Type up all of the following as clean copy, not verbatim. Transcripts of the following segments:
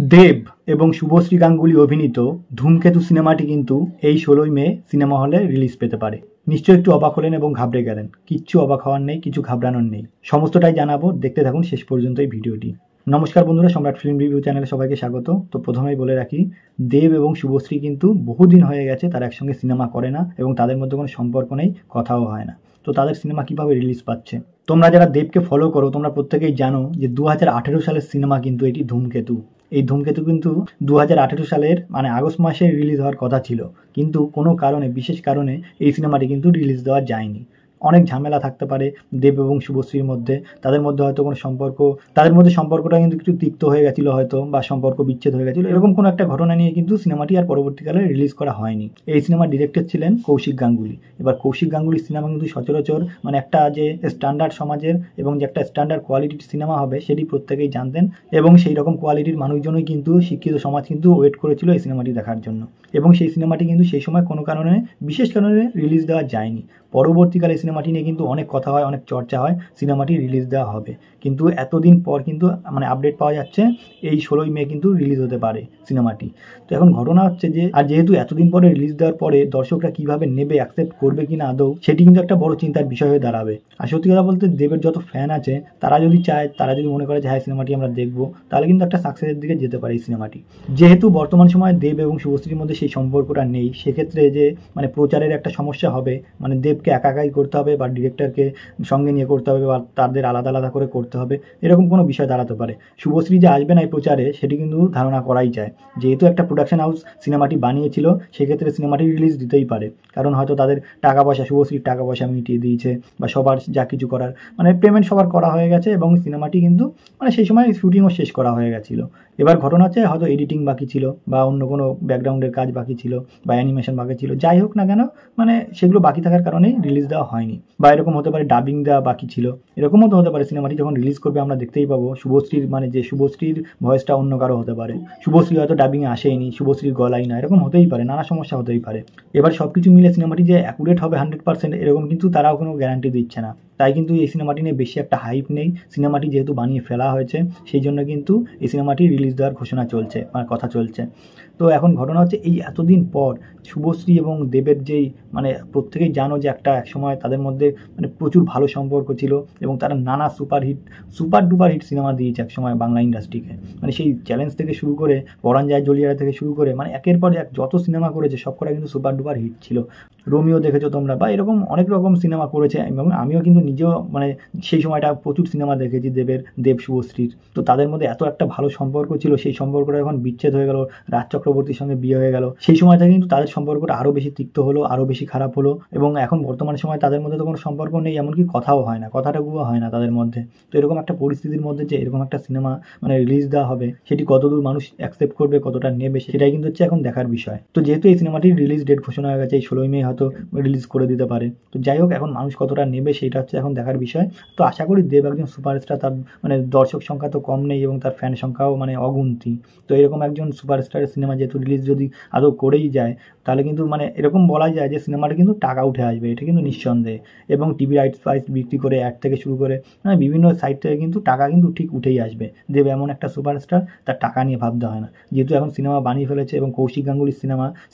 দেব এবং শুভশ্রী গাঙ্গুলি অভিনীত ধূমকেতু সিনেমাটি কিন্তু এই 16ই মে সিনেমা হলে রিলিজ পেতে পারে। নিশ্চয়ই একটু অবাক হলেন এবং ঘাবড়ে গেলেন। কিচ্ছু অবাক হওয়ার নেই, কিছু ঘাবড়ানোর নেই, সমস্তটাই জানাবো। দেখতে থাকুন শেষ পর্যন্ত এই ভিডিওটি। নমস্কার বন্ধুরা, সম্রাট ফিল্ম রিভিউ চ্যানেলে সবাইকে স্বাগত। তো প্রথমেই বলে রাখি, দেব এবং শুভশ্রী কিন্তু বহুদিন হয়ে গেছে তারা একসঙ্গে সিনেমা করে না এবং তাদের মধ্যে কোনো সম্পর্ক নেই, কথাও হয় না। তো তাদের সিনেমা কিভাবে রিলিজ পাচ্ছে? তোমরা যারা দেবকে ফলো করো তোমরা প্রত্যেকেই জানো যে 2018 সালের সিনেমা কিন্তু এটি ধূমকেতু। এই ধূমকেতু কিন্তু 2018 সালের আগস্ট মাসে রিলিজ হওয়ার কথা ছিল, কিন্তু কোনো কারণে, বিশেষ কারণে এই সিনেমাটি কিন্তু রিলিজ দেওয়া যায়নি। অনেক ঝামেলা থাকতে পারে দেব এবং শুভশ্রীর মধ্যে, তাদের মধ্যে হয়তো কোনো সম্পর্ক, তাদের মধ্যে সম্পর্কটা কিন্তু একটু তিক্ত হয়ে গেছিলো হয়তো, বা সম্পর্ক বিচ্ছেদ হয়ে গেছিলো, এরকম কোনো একটা ঘটনা নিয়ে কিন্তু সিনেমাটি আর পরবর্তীকালে রিলিজ করা হয়নি। এই সিনেমার ডিরেক্টর ছিলেন কৌশিক গাঙ্গুলি। এবার কৌশিক গাঙ্গুলির সিনেমা কিন্তু সচরাচর একটা যে স্ট্যান্ডার্ড সমাজের এবং যে একটা স্ট্যান্ডার্ড কোয়ালিটির সিনেমা হবে সেটি প্রত্যেকেই জানতেন, এবং সেই রকম কোয়ালিটির মানুষজনই কিন্তু, শিক্ষিত সমাজ কিন্তু ওয়েট করেছিল এই সিনেমাটি দেখার জন্য। এবং সেই সিনেমাটি কিন্তু সেই সময় কোনো কারণে, বিশেষ কারণে রিলিজ দেওয়া যায়নি। পরবর্তীকালে সিনেমাটি নিয়ে কিন্তু অনেক কথা হয়, অনেক চর্চা হয়, সিনেমাটি রিলিজ দেওয়া হবে। কিন্তু এতদিন পর কিন্তু আপডেট পাওয়া যাচ্ছে এই 16ই মে কিন্তু রিলিজ হতে পারে সিনেমাটি। তো এখন ঘটনা হচ্ছে যে, আর যেহেতু এতদিন পরে রিলিজ দেওয়ার পরে দর্শকরা কিভাবে নেবে, অ্যাকসেপ্ট করবে কিনা আদৌ, সেটি কিন্তু একটা বড় চিন্তার বিষয় হয়ে দাঁড়াবে। আর সত্যি কথা বলতে, দেবের যত ফ্যান আছে তারা যদি চায়, তারা যদি মনে করে যে হ্যাঁ সিনেমাটি আমরা দেখবো, তাহলে কিন্তু একটা সাকসেসের দিকে যেতে পারে এই সিনেমাটি। যেহেতু বর্তমান সময়ে দেব এবং শুভশ্রীর মধ্যে সেই সম্পর্কটা নেই, সেক্ষেত্রে যে প্রচারের একটা সমস্যা হবে, দেবকে একাই করতে হবে বা ডিরেক্টরকে সঙ্গে নিয়ে করতে হবে বা তাদের আলাদা আলাদা করে করতে হবে, এরকম কোনো বিষয় দাঁড়াতে পারে। শুভশ্রী যে আসবে না এই প্রচারে, সেটি কিন্তু ধারণা করাই যায়। যেহেতু একটা প্রোডাকশন হাউস সিনেমাটি বানিয়েছিল, সেক্ষেত্রে সিনেমাটি রিলিজ দিতেই পারে, কারণ হয়তো তাদের টাকা পয়সা, শুভশ্রীর টাকা পয়সা মিটিয়ে দিয়েছে, বা সবার যা কিছু করার পেমেন্ট সবার করা হয়ে গেছে, এবং সিনেমাটি কিন্তু সেই সময় শুটিংও শেষ করা হয়ে গেছিলো। এবার ঘটনা হচ্ছে হয়তো এডিটিং বাকি ছিল, বা অন্য কোনো ব্যাকগ্রাউন্ডের কাজ বাকি ছিল, বা অ্যানিমেশন বাকি ছিল, যাই হোক না কেন সেগুলো বাকি থাকার কারণেই রিলিজ দেওয়া হয়নি। বা এরকম হতে পারে ডাবিং দেওয়া বাকি ছিল, এরকমও তো হতে পারে। সিনেমাটি যখন রিলিজ করবে আমরা দেখতেই পাবো শুভশ্রীর যে শুভশ্রীর ভয়েসটা অন্য কারো হতে পারে, শুভশ্রী হয়তো ডাবিংয়ে আসেইনি, শুভশ্রীর গলাই না, এরকম হতেই পারে, নানা সমস্যা হতেই পারে। এবার সব কিছু মিলে সিনেমাটি যে অ্যাকুরেট হবে 100%, এরকম কিন্তু তারাও কোনো গ্যারান্টি দিচ্ছে না। তাই কিন্তু এই সিনেমাটি নিয়ে বেশি একটা হাইপ নেই। সিনেমাটি যেহেতু বানিয়ে ফেলা হয়েছে, সেই জন্য কিন্তু এই সিনেমাটি রিলিজ দেওয়ার ঘোষণা চলছে, কথা চলছে। তো এখন ঘটনা হচ্ছে, এই এতদিন পর শুভশ্রী এবং দেবের যেই প্রত্যেকেই জানো যে এক সময় তাদের মধ্যে প্রচুর ভালো সম্পর্ক ছিল, এবং তারা নানা সুপার ডুপার হিট সিনেমা দিয়েছে এক সময় বাংলা ইন্ডাস্ট্রিকে। সেই চ্যালেঞ্জ থেকে শুরু করে, পরাণ যায় জলিয়ারা থেকে শুরু করে, একের পর এক যত সিনেমা করেছে সবকটা কিন্তু সুপার ডুপার হিট ছিল। রোমিও দেখেছো তোমরা, বা এরকম অনেক রকম সিনেমা করেছে, এবং আমিও কিন্তু নিজেও সেই সময়টা প্রচুর সিনেমা দেখেছি দেব শুভশ্রীর। তো তাদের মধ্যে এত একটা ভালো সম্পর্ক ছিল, সেই সম্পর্কটা এখন বিচ্ছেদ হয়ে গেল, রাজ চক্রবর্তীর সঙ্গে বিয়ে হয়ে গেল, সেই সময়টা কিন্তু তাদের সম্পর্কটা আরও বেশি তিক্ত হলো, আরও বেশি খারাপ হলো। এবং এখন বর্তমান সময় তাদের মধ্যে তো কোনো সম্পর্ক নেই, এমনকি কথাও হয় না, কথাটাগুলো হয় না তাদের মধ্যে। তো এরকম একটা পরিস্থিতির মধ্যে যে এরকম একটা সিনেমা রিলিজ দেওয়া হবে, সেটি কতদূর মানুষ অ্যাকসেপ্ট করবে, কতটা নেবে, সেটাই কিন্তু হচ্ছে এখন দেখার বিষয়। তো যেহেতু এই সিনেমাটির রিলিজ ডেট ঘোষণা হয়ে গেছে, এই 16ই মে হয়তো রিলিজ করে দিতে পারে। তো যাই হোক, এখন মানুষ কতটা নেবে সেটা হচ্ছে এখন দেখার বিষয়। তো আশা করি দেব একজন সুপারস্টার, তার দর্শক সংখ্যা তো কম নেই, এবং তার ফ্যান সংখ্যাও অগুন্তি। তো এরকম একজন সুপারস্টারের সিনেমা যেহেতু রিলিজ যদি আদৌ করেই যায়, তাহলে কিন্তু এরকম বলা যায় যে সিনেমাটা কিন্তু টাকা উঠে আসবে, এটা কিন্তু নিঃসন্দেহে। এবং টিভি রাইটস বিক্রি করে, অ্যাড থেকে শুরু করে বিভিন্ন সাইট থেকে কিন্তু টাকা কিন্তু ঠিক উঠেই আসবে। দেব এমন একটা সুপারস্টার, তার টাকা নিয়ে ভাবতে হয় না। যেহেতু এখন সিনেমা বানিয়ে ফেলেছে, এবং কৌশিক গাঙ্গুলির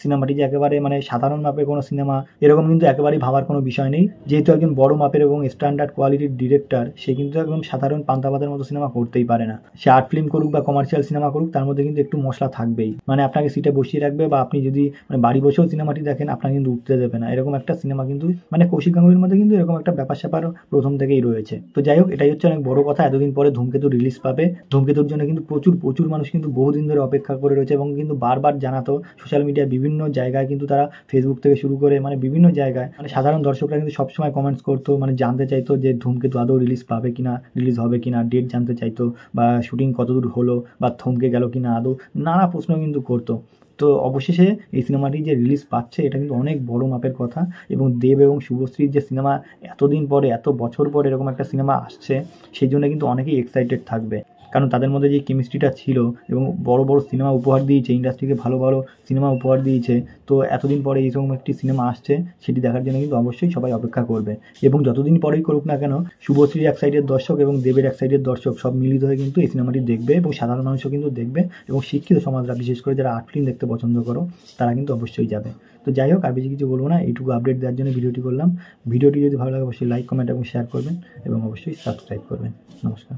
সিনেমাটি যে একেবারে সাধারণ মাপের কোনো সিনেমা, এরকম কিন্তু একেবারেই ভাবার কোনো বিষয় নেই। যেহেতু একজন বড় মাপের এবং স্ট্যান্ডার্ড কোয়ালিটির ডিরেক্টর, সে কিন্তু একদম সাধারণ পান্তাভাতের মতো সিনেমা করতেই পারে না। সে আর্ট ফিল্ম করুক বা কমার্শিয়াল সিনেমা করুক, তার মধ্যে কিন্তু একটু মশলা থাকবেই। আপনাকে সিটে বসিয়ে রাখবে, বা আপনি যদি বাড়ি বসেও সিনেমাটি দেখেন, আপনাকে কিন্তু উঠতে দেবে না, এরকম একটা সিনেমা কিন্তু কৌশিক গাঙ্গুলির মধ্যে কিন্তু এরকম একটা ব্যাপার স্যাপার প্রথম থেকেই রয়েছে। তো যাই হোক, এটাই হচ্ছে অনেক বড় কথা, এতদিন পরে ধূমকেতু রিলিজ পাবে। ধূমকেতুর জন্য কিন্তু প্রচুর মানুষ কিন্তু বহুদিন ধরে অপেক্ষা করে রয়েছে, এবং কিন্তু বারবার জানাতো সোশ্যাল মিডিয়া বিভিন্ন জায়গায়, কিন্তু তারা ফেসবুক থেকে শুরু করে বিভিন্ন জায়গায় সাধারণ দর্শকরা কিন্তু সবসময় কমেন্টস করতো, জানতে চাইতো যে ধূমকেতু আদৌ রিলিজ পাবে কিনা, রিলিজ হবে কিনা, ডেট জানতে চাইতো, বা শুটিং কতদূর হলো, বা থমকে গেল কিনা আদৌ, নানা প্রশ্ন কিন্তু করতো। তো অবশেষে এই সিনেমাটি যে রিলিজ পাচ্ছে, এটা কিন্তু অনেক বড় মাপের কথা। এবং দেব এবং শুভশ্রীর যে সিনেমা, এতদিন পরে, এত বছর পরে এরকম একটা সিনেমা আসছে, সেই জন্য কিন্তু অনেকেই এক্সাইটেড থাকবে। কারণ তাদের মধ্যে যে কেমিস্ট্রিটা ছিল এবং বড় বড় সিনেমা উপহার দিয়েছে, ইন্ডাস্ট্রিকে ভালো ভালো সিনেমা উপহার দিয়েছে। তো এতদিন পরে এইরকম একটি সিনেমা আসছে, সেটি দেখার জন্য কিন্তু অবশ্যই সবাই অপেক্ষা করবে। এবং যতদিন পরেই করুক না কেন, শুভশ্রীর এক সাইডের দর্শক এবং দেবের এক সাইডের দর্শক সব মিলিত হয়ে কিন্তু এই সিনেমাটি দেখবে এবং সাধারণ মানুষও কিন্তু দেখবে, এবং শিক্ষিত সমাজরা, বিশেষ করে যারা আর্ট ফিল্ম দেখতে পছন্দ করো, তারা কিন্তু অবশ্যই যাবে। তো যাই হোক, আর বেশি কিছু বলবো না, এইটুকু আপডেট দেওয়ার জন্য ভিডিওটি করলাম। ভিডিওটি যদি ভালো লাগে অবশ্যই লাইক, কমেন্ট এবং শেয়ার করবেন, এবং অবশ্যই সাবস্ক্রাইব করবেন। নমস্কার।